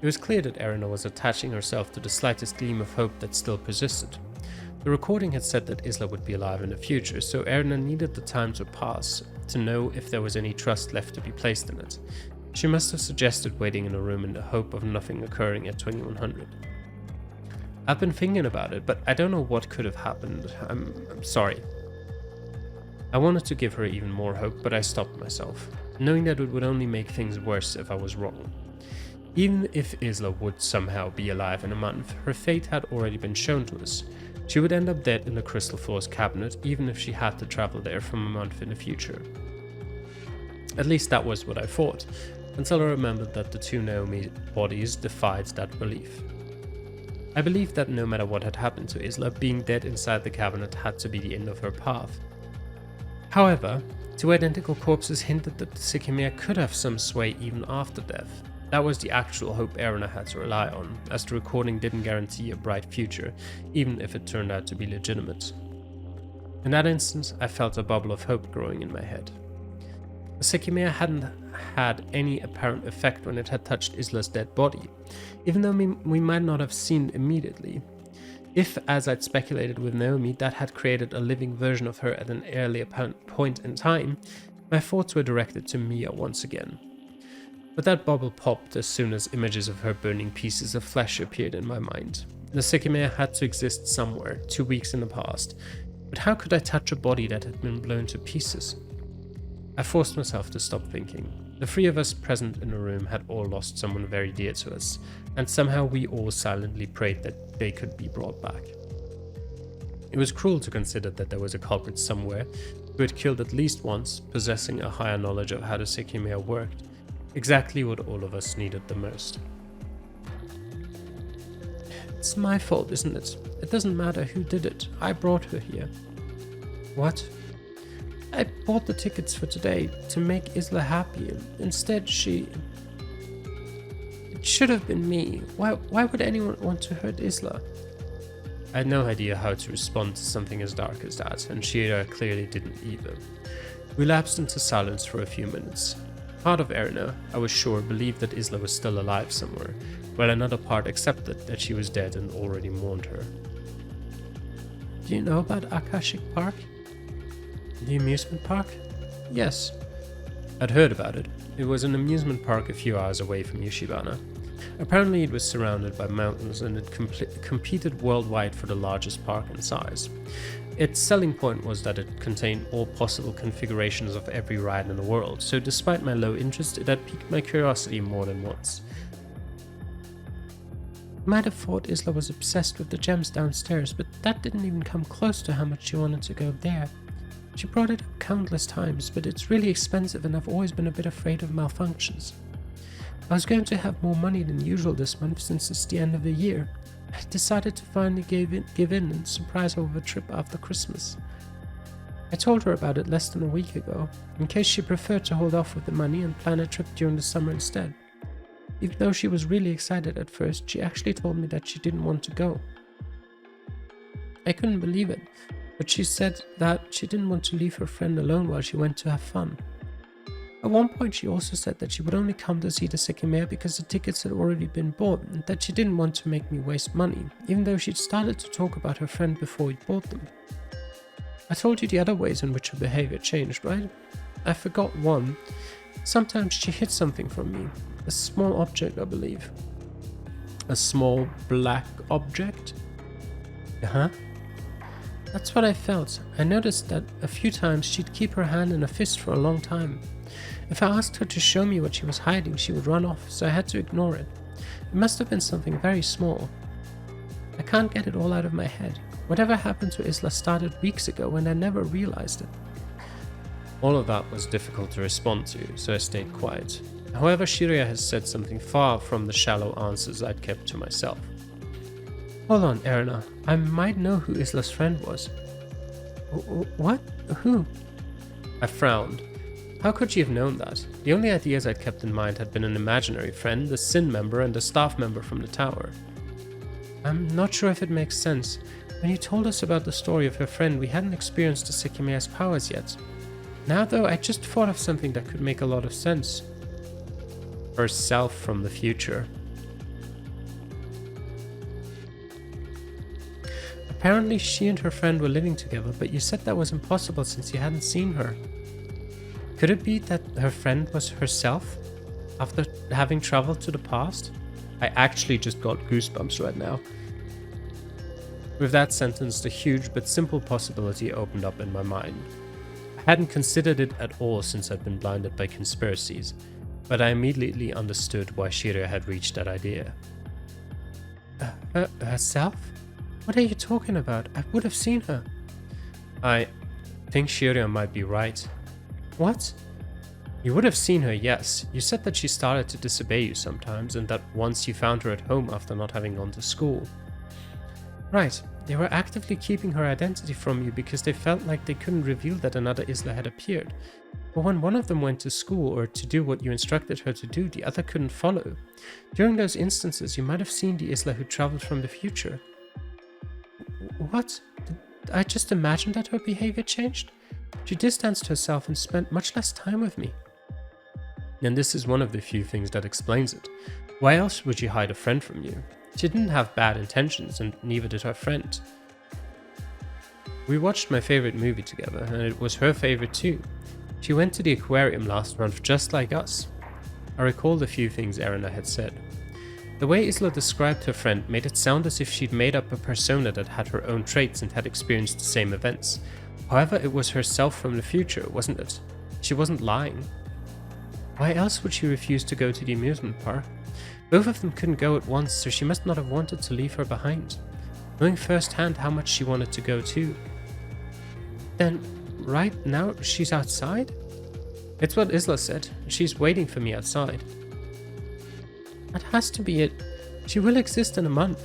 It was clear that Erina was attaching herself to the slightest gleam of hope that still persisted. The recording had said that Isla would be alive in the future, so Erina needed the time to pass to know if there was any trust left to be placed in it. She must have suggested waiting in a room in the hope of nothing occurring at 2100. I've been thinking about it, but I don't know what could have happened. I'm sorry. I wanted to give her even more hope, but I stopped myself, knowing that it would only make things worse if I was wrong. Even if Isla would somehow be alive in a month, her fate had already been shown to us. She would end up dead in the Crystal Floor's cabinet, even if she had to travel there from a month in the future. At least that was what I thought, until I remembered that the two Naomi bodies defied that belief. I believed that no matter what had happened to Isla, being dead inside the cabinet had to be the end of her path. However, two identical corpses hinted that the Sekimeiya could have some sway even after death. That was the actual hope Erina had to rely on, as the recording didn't guarantee a bright future, even if it turned out to be legitimate. In that instant, I felt a bubble of hope growing in my head. The Sekimeiya hadn't had any apparent effect when it had touched Isla's dead body, even though we might not have seen it immediately. If, as I'd speculated with Naomi, that had created a living version of her at an earlier point in time, my thoughts were directed to Mia once again. But that bubble popped as soon as images of her burning pieces of flesh appeared in my mind. The Sekimeiya had to exist somewhere, 2 weeks in the past, but how could I touch a body that had been blown to pieces? I forced myself to stop thinking. The three of us present in the room had all lost someone very dear to us, and somehow we all silently prayed that they could be brought back. It was cruel to consider that there was a culprit somewhere who had killed at least once, possessing a higher knowledge of how the Sekimeiya worked, exactly what all of us needed the most. It's my fault, isn't it? It doesn't matter who did it. I brought her here. What? I bought the tickets for today to make Isla happy. Instead, It should have been me. Why would anyone want to hurt Isla? I had no idea how to respond to something as dark as that, and Shira clearly didn't either. We lapsed into silence for a few minutes. Part of Erina, I was sure, believed that Isla was still alive somewhere, while another part accepted that she was dead and already mourned her. Do you know about Akashic Park? The amusement park? Yes. I'd heard about it. It was an amusement park a few hours away from Yoshibana. Apparently it was surrounded by mountains and it competed worldwide for the largest park in size. Its selling point was that it contained all possible configurations of every ride in the world, so despite my low interest, it had piqued my curiosity more than once. Might have thought Isla was obsessed with the gems downstairs, but that didn't even come close to how much she wanted to go there. She brought it up countless times, but it's really expensive and I've always been a bit afraid of malfunctions. I was going to have more money than usual this month since it's the end of the year. I decided to finally give in and surprise her with a trip after Christmas. I told her about it less than a week ago, in case she preferred to hold off with the money and plan a trip during the summer instead. Even though she was really excited at first, she actually told me that she didn't want to go. I couldn't believe it, but she said that she didn't want to leave her friend alone while she went to have fun. At one point she also said that she would only come to see the Sekimeiya because the tickets had already been bought and that she didn't want to make me waste money, even though she'd started to talk about her friend before we bought them. I told you the other ways in which her behavior changed, right? I forgot one. Sometimes she hid something from me. A small object, I believe. A small black object? Uh-huh. That's what I felt. I noticed that a few times she'd keep her hand in a fist for a long time. If I asked her to show me what she was hiding, she would run off, so I had to ignore it. It must have been something very small. I can't get it all out of my head. Whatever happened to Isla started weeks ago and I never realized it. All of that was difficult to respond to, so I stayed quiet. However, Shiria has said something far from the shallow answers I'd kept to myself. Hold on, Erna. I might know who Isla's friend was. What? Who? I frowned. How could she have known that? The only ideas I'd kept in mind had been an imaginary friend, a Sin member, and a staff member from the tower. I'm not sure if it makes sense. When you told us about the story of her friend, we hadn't experienced the Sekimeiya's powers yet. Now though, I just thought of something that could make a lot of sense. Herself from the future. Apparently she and her friend were living together, but you said that was impossible since you hadn't seen her. Could it be that her friend was herself, after having traveled to the past? I actually just got goosebumps right now. With that sentence, the huge but simple possibility opened up in my mind. I hadn't considered it at all since I'd been blinded by conspiracies, but I immediately understood why Shiria had reached that idea. Herself? What are you talking about? I would have seen her. I think Shiria might be right. What? You would have seen her, yes. You said that she started to disobey you sometimes, and that once you found her at home after not having gone to school. Right. They were actively keeping her identity from you because they felt like they couldn't reveal that another Isla had appeared. But when one of them went to school or to do what you instructed her to do, the other couldn't follow. During those instances, you might have seen the Isla who traveled from the future. What? Did I just imagine that her behavior changed? She distanced herself and spent much less time with me. And this is one of the few things that explains it. Why else would she hide a friend from you? She didn't have bad intentions, and neither did her friend. We watched my favorite movie together, and it was her favorite too. She went to the aquarium last month just like us. I recalled a few things Erna had said. The way Isla described her friend made it sound as if she'd made up a persona that had her own traits and had experienced the same events. However, it was herself from the future, wasn't it? She wasn't lying. Why else would she refuse to go to the amusement park? Both of them couldn't go at once, so she must not have wanted to leave her behind, knowing firsthand how much she wanted to go too. Then, right now, she's outside? It's what Isla said. She's waiting for me outside. That has to be it. She will exist in a month.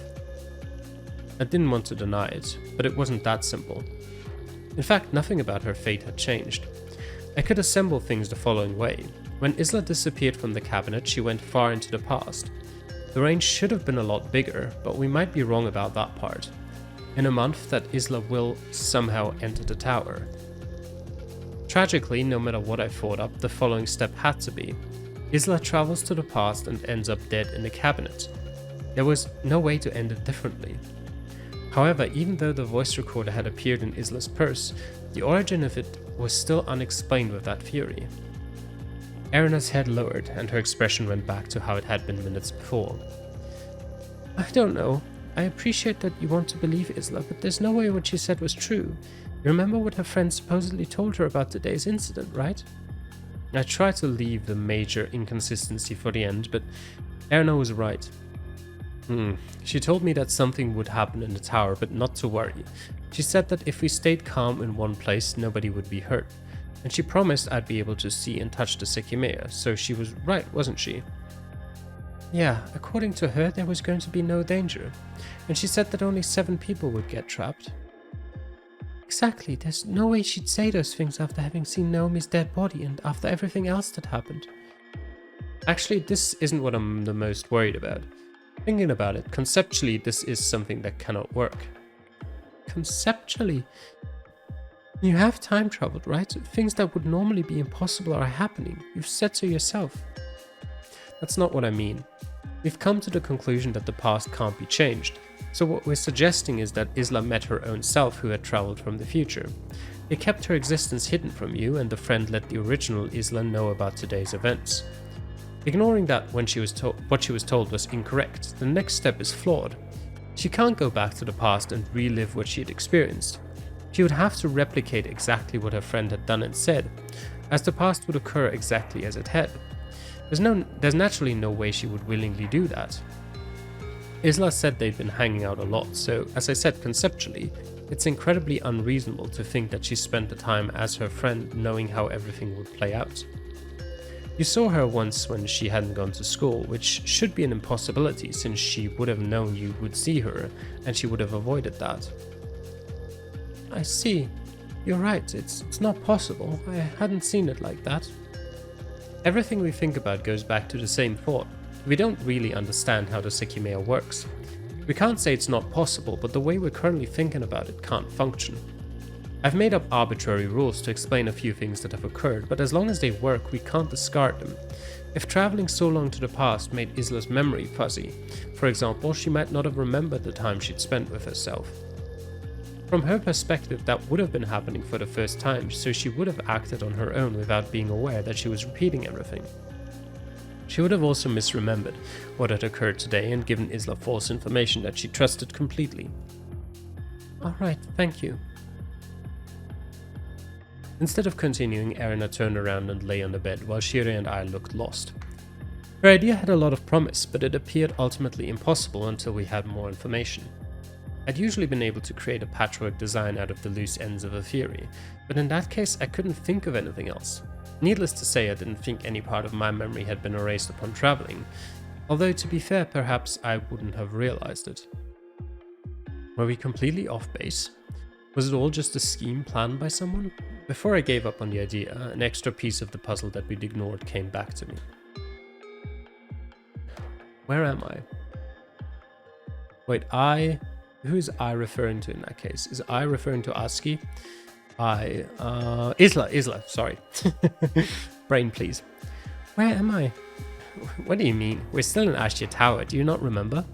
I didn't want to deny it, but it wasn't that simple. In fact, nothing about her fate had changed. I could assemble things the following way. When Isla disappeared from the cabinet, she went far into the past. The range should have been a lot bigger, but we might be wrong about that part. In a month, that Isla will somehow enter the tower. Tragically, no matter what I thought up, the following step had to be. Isla travels to the past and ends up dead in the cabinet. There was no way to end it differently. However, even though the voice recorder had appeared in Isla's purse, the origin of it was still unexplained with that theory. Erna's head lowered, and her expression went back to how it had been minutes before. I don't know. I appreciate that you want to believe Isla, but there's no way what she said was true. You remember what her friend supposedly told her about today's incident, right? I tried to leave the major inconsistency for the end, but Erna was right. She told me that something would happen in the tower, but not to worry. She said that if we stayed calm in one place, nobody would be hurt. And she promised I'd be able to see and touch the Sekimeiya, so she was right, wasn't she? Yeah, according to her, there was going to be no danger. And she said that only 7 people would get trapped. Exactly, there's no way she'd say those things after having seen Naomi's dead body and after everything else that happened. Actually, this isn't what I'm the most worried about. Thinking about it, conceptually, this is something that cannot work. Conceptually? You have time traveled, right? Things that would normally be impossible are happening. You've said so yourself. That's not what I mean. We've come to the conclusion that the past can't be changed. So what we're suggesting is that Isla met her own self who had traveled from the future. They kept her existence hidden from you, and the friend let the original Isla know about today's events. Ignoring that what she was told was incorrect, the next step is flawed. She can't go back to the past and relive what she had experienced. She would have to replicate exactly what her friend had done and said, as the past would occur exactly as it had. There's naturally no way she would willingly do that. Isla said they'd been hanging out a lot, so as I said conceptually, it's incredibly unreasonable to think that she spent the time as her friend knowing how everything would play out. You saw her once when she hadn't gone to school, which should be an impossibility since she would have known you would see her and she would have avoided that. I see. You're right, it's not possible. I hadn't seen it like that. Everything we think about goes back to the same thought. We don't really understand how the Sekimeiya works. We can't say it's not possible, but the way we're currently thinking about it can't function. I've made up arbitrary rules to explain a few things that have occurred, but as long as they work, we can't discard them. If traveling so long to the past made Isla's memory fuzzy, for example, she might not have remembered the time she'd spent with herself. From her perspective, that would have been happening for the first time, so she would have acted on her own without being aware that she was repeating everything. She would have also misremembered what had occurred today and given Isla false information that she trusted completely. Alright, thank you. Instead of continuing, Erina turned around and lay on the bed while Shiri and I looked lost. Her idea had a lot of promise, but it appeared ultimately impossible until we had more information. I'd usually been able to create a patchwork design out of the loose ends of a theory, but in that case I couldn't think of anything else. Needless to say, I didn't think any part of my memory had been erased upon traveling, although to be fair, perhaps I wouldn't have realized it. Were we completely off base? Was it all just a scheme planned by someone? Before I gave up on the idea, an extra piece of the puzzle that we'd ignored came back to me. Where am I? Wait, who is I referring to in that case? Is I referring to Aski? Isla, sorry. Brain, please. Where am I? What do you mean? We're still in Ashia Tower, do you not remember?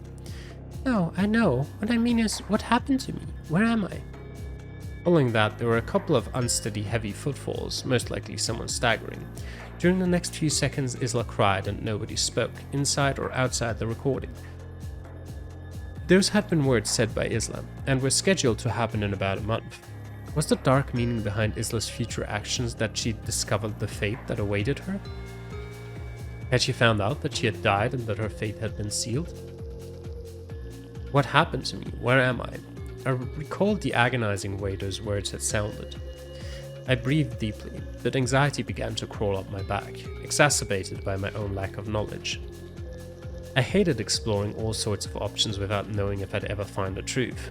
No, I know. What I mean is, what happened to me? Where am I? Following that, there were a couple of unsteady heavy footfalls, most likely someone staggering. During the next few seconds, Isla cried and nobody spoke, inside or outside the recording. Those had been words said by Isla, and were scheduled to happen in about a month. Was the dark meaning behind Isla's future actions that she'd discovered the fate that awaited her? Had she found out that she had died and that her fate had been sealed? What happened to me? Where am I? I recalled the agonizing way those words had sounded. I breathed deeply, but anxiety began to crawl up my back, exacerbated by my own lack of knowledge. I hated exploring all sorts of options without knowing if I'd ever find the truth.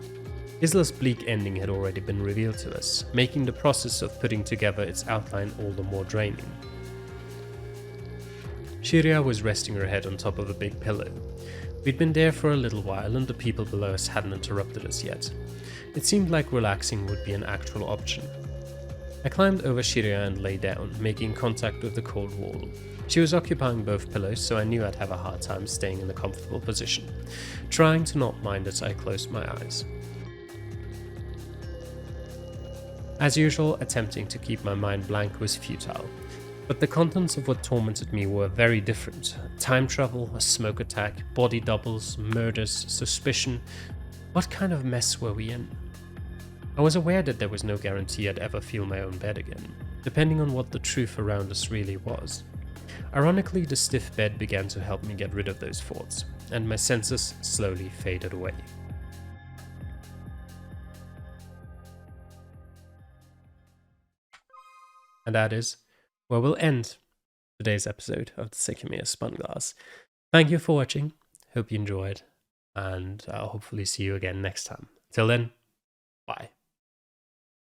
Isla's bleak ending had already been revealed to us, making the process of putting together its outline all the more draining. Shiria was resting her head on top of a big pillow. We'd been there for a little while and the people below us hadn't interrupted us yet. It seemed like relaxing would be an actual option. I climbed over Shiria and lay down, making contact with the cold wall. She was occupying both pillows, so I knew I'd have a hard time staying in a comfortable position. Trying to not mind it, I closed my eyes. As usual, attempting to keep my mind blank was futile. But the contents of what tormented me were very different. Time travel, a smoke attack, body doubles, murders, suspicion. What kind of mess were we in? I was aware that there was no guarantee I'd ever feel my own bed again, depending on what the truth around us really was. Ironically, the stiff bed began to help me get rid of those thoughts, and my senses slowly faded away. And that is where we'll end today's episode of the Sekimeiya Spun Glass. Thank you for watching, hope you enjoyed, and I'll hopefully see you again next time. Till then, bye.